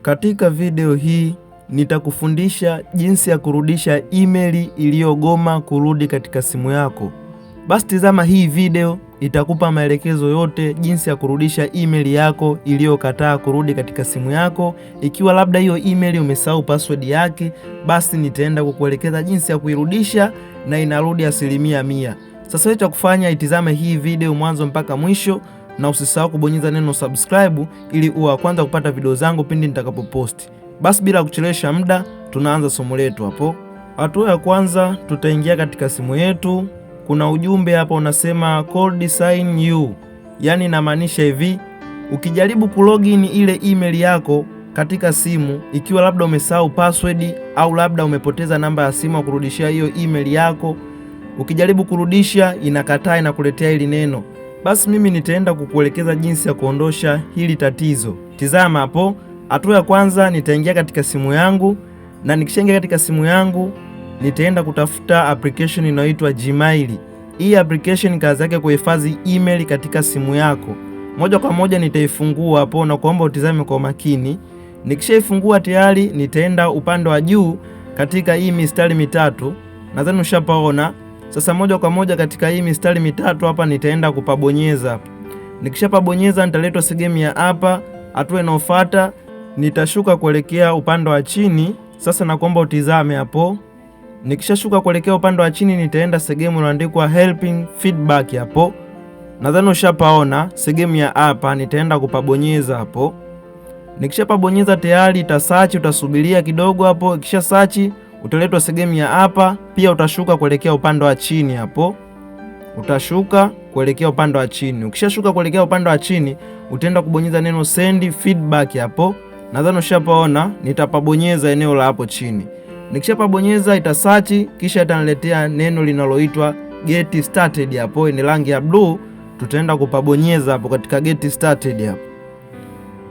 Katika video hii nitakufundisha jinsi ya kurudisha email iliyogoma kurudi katika simu yako. Basi tazama hii video, itakupa maelekezo yote jinsi ya kurudisha email yako iliyokataa kurudi katika simu yako. Ikiwa labda hiyo email umesahau password yake, basi nitaenda kukuelekeza jinsi ya kuirudisha na inarudi 100%. Sasa wewe cha kufanya, itizame hii video mwanzo mpaka mwisho na usisahau kubonyeza neno subscribe ili uwe wa kwanza kupata video zangu pindi nitakapoposti. Basi bila kuchelewesha muda, tunaanza somo letu hapo. Hatua ya kwanza, tutaingia katika simu yetu. Kuna ujumbe hapa unasema cold sign you. Yaani inamaanisha hivi, ukijaribu kulogin ile email yako katika simu, ikiwa labda umesahau password au labda umepoteza namba ya simu kurudishia hiyo email yako, ukijaribu kurudisha inakataa, inakuletea hili neno. Basi mimi nitaenda kukuelekeza jinsi ya kuondosha hili tatizo. Tizama hapo. Hatua ya kwanza, nitaingia katika simu yangu, na nikishaingia katika simu yangu nitaenda kutafuta application inayoitwa Gmail. Hii application kazi yake kuhifadhi email katika simu yako. Moja kwa moja nitaifungua hapo, na kuomba utizame kwa makini. Nikishaifungua tayari, nitaenda upande wa juu katika hii mistari mitatu. Nadhani ushapaona. Sasa moja kwa moja katika hii mistari mitatu hapa nitaenda kupabonyeza hapa. Nikishapabonyeza nitaletwa sehemu ya hapa. Hatua inayofuata nitashuka kuelekea upande wa chini. Sasa nakuomba utizame hapo. Nikishashuka kuelekea upande wa chini nitaenda sehemu iliyoandikwa helping feedback hapo. Nadhani ushapaona sehemu ya hapa, nitaenda kupabonyeza hapo. Nikishapabonyeza tayari itasearch, utasubiria kidogo hapo. Ikisha search utaletwa sehemu ya hapa, pia utashuka kuelekea upande wa chini hapo. Utashuka kuelekea upande wa chini. Ukishashuka kuelekea upande wa chini, utaenda kubonyeza neno send feedback hapo. Nadhani ushapaona, nitapabonyeza eneo la hapo chini. Nikishapabonyeza itasearch, kisha itaniletea neno linaloitwa get started hapo, ni rangi ya blue. Tutaenda kupabonyeza hapo katika get started hapo.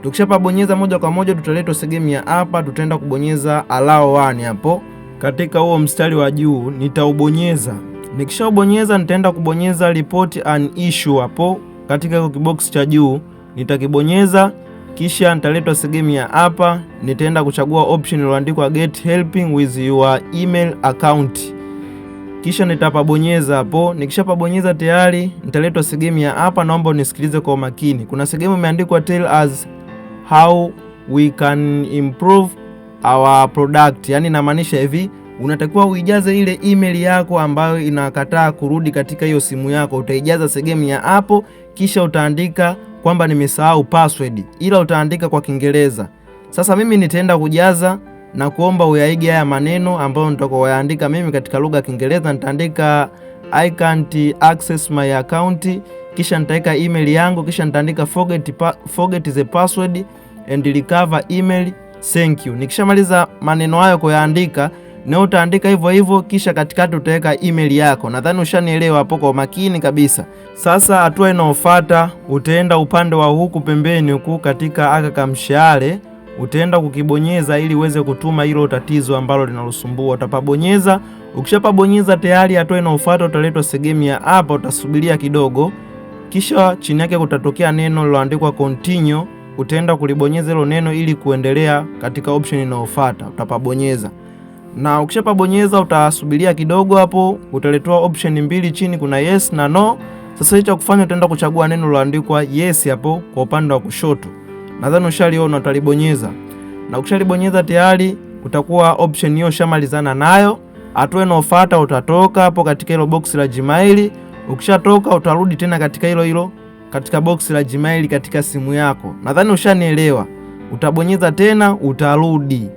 Tukishapabonyeza moja kwa moja tutaletwa sehemu ya hapa, tutaenda kubonyeza allow one hapo. Katika huo mstari wa juu nitaubonyeza. Nikishaubonyeza nitaenda kubonyeza report an issue hapo katika hiyo kibox cha juu, nitakibonyeza. Kisha nitaletwa sehemu ya hapa, nitaenda kuchagua option iliyoandikwa get helping with your email account. Kisha nitapabonyeza hapo. Nikishapabonyeza tayari nitaletwa sehemu ya hapa. Naomba unisikilize kwa makini. Kuna sehemu imeandikwa tell us how we can improve our product. Yaani inamaanisha hivi, unatakiwa uijaze ile email yako ambayo inakataa kurudi katika hiyo simu yako. Utaijaza sehemu ya hapo, kisha utaandika kwamba nimesahau password, ila utaandika kwa Kiingereza. Sasa mimi nitaenda kujaza na kuomba uyaige haya maneno ambayo nitakoyaandika mimi katika lugha ya Kiingereza. Nitaandika I can't access my account, kisha nitaweka email yangu, kisha nitaandika forget the password and recover email, thank you. Nikishamaliza maneno hayo kuyaandika, na utaandika hivyo hivyo, kisha katikati utaweka email yako. Nadhani ushanielewa hapo kwa makini kabisa. Sasa hatua inayofuata, utaenda upande wa huku pembeni huku katika aka kamshale, utaenda kukibonyeza ili uweze kutuma hilo tatizo ambalo linalosumbua. Utapabonyeza. Ukishapabonyeza tayari, hatua inayofuata utaletwa sehemu ya hapa, utasubiria kidogo. Kisha chini yake kutatokea neno liloandikwa continue. Utaenda kulibonyeza hilo neno ili kuendelea katika option inayofuata. Utapabonyeza. Na ukishapabonyeza utasubiria kidogo hapo, utaletwa option mbili chini, kuna yes na no. Sasa hicho kufanya, utaenda kuchagua neno liloandikwa yes hapo kwa upande wa kushoto. Nadhani ushaliona, utalibonyeza. Na ukishalibonyeza tayari utakuwa option hiyo shamalizana nayo. Hatua inayofuata utatoka hapo katika hilo box la Gmail. Ukishatoka utarudi tena katika hilo katika box la Gmail katika simu yako. Nadhani ushanielewa. Utabonyeza tena, utarudi.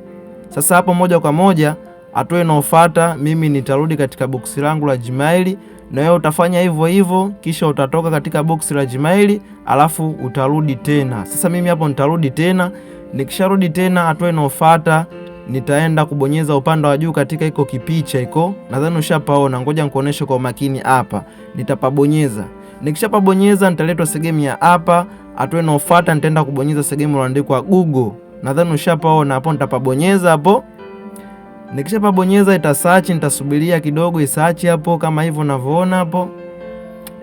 Sasa hapo moja kwa moja hatua inayofuata mimi nitarudi katika box langu la Gmail, na wewe utafanya hivyo hivyo, kisha utatoka katika box la Gmail alafu utarudi tena. Sasa mimi hapo nitarudi tena. Nikisharudi tena, hatua inayofuata nitaenda kubonyeza upande wa juu katika iko kipicha iko. Nadhani ushapaona, ngoja nikuoneshe kwa makini hapa. Nitapabonyeza. Nikishapabonyeza nitaletwa sehemu ya hapa. Hatua inayofuata nitaenda kubonyeza sehemu iliyoandikwa Google. Nadhani ushapaona hapo, nitapabonyeza hapo. Nikishapabonyeza itasearch, nitasubiria kidogo isearch hapo kama hivyo unavyoona hapo.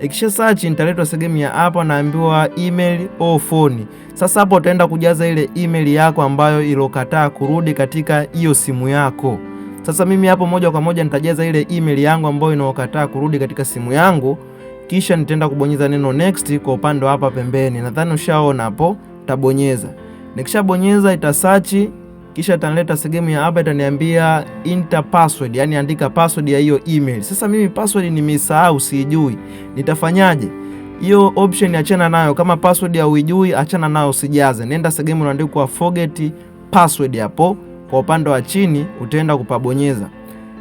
Ikisha search nitaletwa sehemu ya hapa, naambiwa email au phone. Sasa hapo utaenda kujaza ile email yako ambayo ilokataa kurudi katika hiyo simu yako. Sasa mimi hapo moja kwa moja nitajaza ile email yangu ambayo inaokataa kurudi katika simu yangu, kisha nitaenda kubonyeza neno next kwa upande wa hapa pembeni. Nadhani ushaona hapo, tabonyeza. Nikishabonyeza ita search, kisha itanileta sehemu ya hapa, itaniambia enter password, yani andika password ya hiyo email. Sasa mimi password nimesahau, sijui. Nitafanyaje? Hiyo option achana nayo, kama password ya uijui achana nayo, usijaze. Nenda sehemu inaandikwa forget password, hapo kwa upande wa chini utaenda kupabonyeza.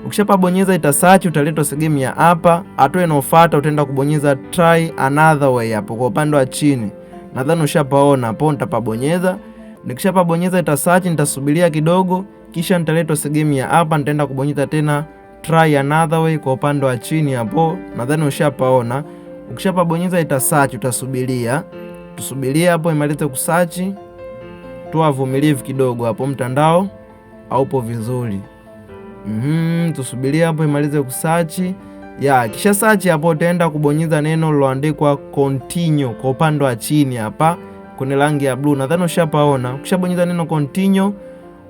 Ukishapabonyeza ita search, utaletwa sehemu ya hapa, hatua inayofuata utaenda kubonyeza try another way hapo kwa upande wa chini. Nadhani ushapaona hapo, nitapabonyeza. Nikishapabonyeza ita search, nitasubiria kidogo, kisha nitaletwa sehemu ya hapa, nitaenda kubonyeza tena try another way kwa upande wa chini hapo. Nadhani ushapaona. Ukishapabonyeza ita search, utasubiria. Tusubiria hapo imalize kusearch. Toa vumilivu kidogo hapo, mtandao haupo vizuri. Tusubiria hapo imalize kusearch. Kisha search hapo utaenda kubonyeza neno liloandikwa continue kwa upande wa chini hapa kwenye rangi ya blue. Nadhani ushapaona. Ukishabonyeza neno continue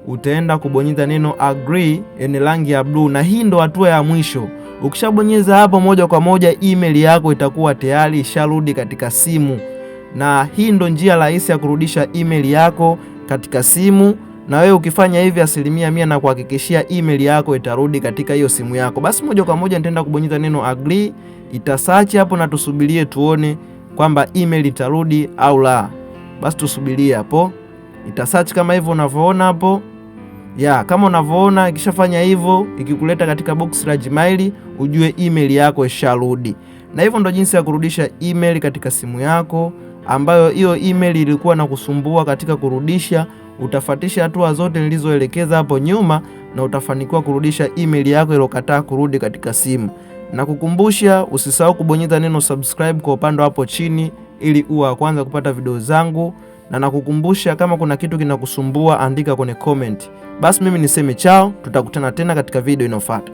utaenda kubonyeza neno agree yenye rangi ya blue, na hii ndo hatua ya mwisho. Ukishabonyeza hapo moja kwa moja email yako itakuwa tayari isharudi katika simu, na hii ndo njia rahisi ya kurudisha email yako katika simu. Na wewe ukifanya hivi 100% na kuhakikishia email yako itarudi katika hiyo simu yako. Basi moja kwa moja nitaenda kubonyeza neno agree, ita search hapo, na tusubirie tuone kwamba email itarudi au la. Basi tusubirie hapo, ita search kama hivyo unavyoona hapo. Kama unavyoona ikishafanya hivyo, ikikuleta katika box la Gmail, ujue email yako isharudi. Na hivyo ndo jinsi ya kurudisha email katika simu yako, ambayo hiyo email ilikuwa na kusumbua katika kurudisha. Utafuatisha hatua zote nilizoelekeza hapo nyuma na utafanikiwa kurudisha email yako iliyokataa kurudi katika simu. Na kukumbusha usisahau kubonyeza neno subscribe kwa upande hapo chini ili uwe wa kwanza kupata video zangu, na nakukumbusha kama kuna kitu kinakusumbua andika kwenye comment. Basi mimi niseme chao, tutakutana tena katika video inayofuata.